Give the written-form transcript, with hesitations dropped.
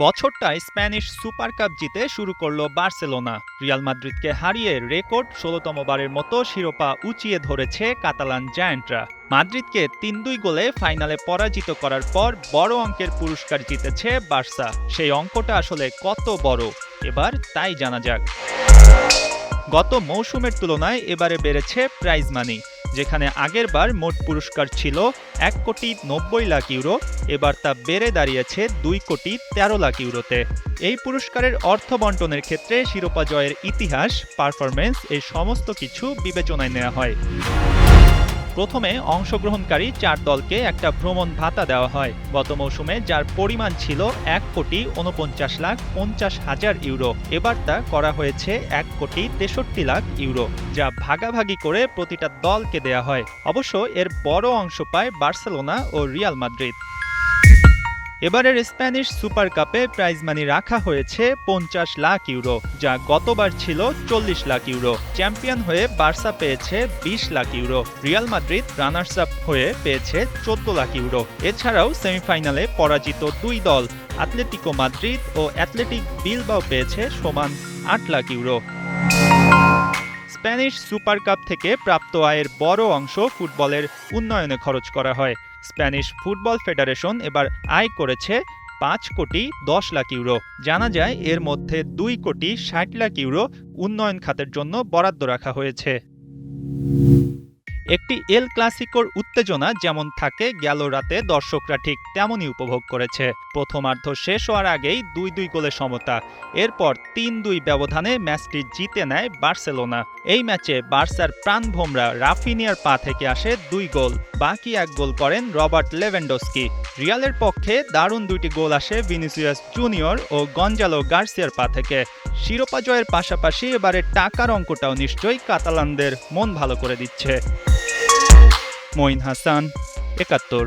বছরটায় Spanish super cup জিতে শুরু করলো বার্সেলোনা। রিয়াল মাদ্রিদকে হারিয়ে রেকর্ড ১৬তম বারের মতো শিরোপা উঁচিয়ে ধরেছে কাতালান জায়ান্টরা। মাদ্রিদকে ৩-২ গোলে ফাইনালে পরাজিত করার পর বড় অঙ্কের পুরস্কার জিতেছে বার্সা। সেই অঙ্কটা আসলে কত বড়, এবার তাই জানা যাক। গত মৌসুমের তুলনায় এবারে বেড়েছে প্রাইজ মানি। যেখানে আগেরবার মোট পুরস্কার ছিল ১,৯০,০০,০০০ ইউরো, এবার তা বেড়ে দাঁড়িয়েছে ২,১৩,০০,০০০ ইউরোতে। এই পুরস্কারের অর্থ বণ্টনের ক্ষেত্রে শিরোপা জয়ের ইতিহাস, পারফরম্যান্স এই সমস্ত কিছু বিবেচনায় নেওয়া হয়। প্রথমে অংশগ্রহণকারী ৪ দলকে একটা ভ্রমণ ভাতা দেওয়া হয় গত মৌসুমে, যার পরিমাণ ছিল ১,৪৯,৫০,০০০ ইউরো। এবার তা করা হয়েছে ১,৬৩,০০,০০০ ইউরো, যা ভাগাভাগি করে প্রতিটা দলকে দেয়া হয়। অবশ্য এর বড় অংশ পায় বার্সেলোনা ও রিয়াল মাদ্রিদ। এবারের স্প্যানিশ সুপার কাপে প্রাইজ মানি রাখা হয়েছে ৫০ লাখ ইউরো, যা গতবার ছিল ৪০ লাখ ইউরো। চ্যাম্পিয়ন হয়ে বার্সা পেয়েছে ২০ lakh euro, Real Madrid runners up হয়ে পেয়েছে ১৪ লাখ ইউরো। এছাড়াও সেমিফাইনালে পরাজিত দুই দল আতলেতিকো মাদ্রিদ ও অ্যাথলেটিক বিলবাও পেয়েছে সমান ৮ lakh euro. Spanish super cup থেকে প্রাপ্ত আয়ের বড় অংশ ফুটবলের উন্নয়নে খরচ করা হয়। স্প্যানিশ ফুটবল ফেডারেশন এবার আয় করেছে ৫,১০,০০,০০০ ইউরো। জানা যায় এর মধ্যে ২,৬০,০০,০০০ ইউরো উন্নয়ন খাতের জন্য বরাদ্দ রাখা হয়েছে। একটি এল ক্লাসিকোর উত্তেজনা যেমন থাকে গেল রাতে দর্শকরা ঠিক তেমনই উপভোগ করেছে। প্রথমার্ধ শেষ হওয়ার আগেই ২-২ গোলে সমতা। এরপর ৩-২ ব্যবধানে ম্যাচটি জিতে নেয় বার্সেলোনা। এই ম্যাচে বার্সার প্রাণভোমরা রাফিনিয়ার পা থেকে আসে ২ গোল, বাকি ১ গোল করেন রবার্ট লেভেন্ডস্কি। রিয়ালের পক্ষে দারুণ ২টি গোল আসে ভিনিসিয়াস জুনিয়র ও গঞ্জালো গার্সিয়ার পা থেকে। শিরোপা জয়ের পাশাপাশি এবারে টাকার অঙ্কটাও নিশ্চয়ই কাতালানদের মন ভালো করে দিচ্ছে। মঈন হাসান, ৭১।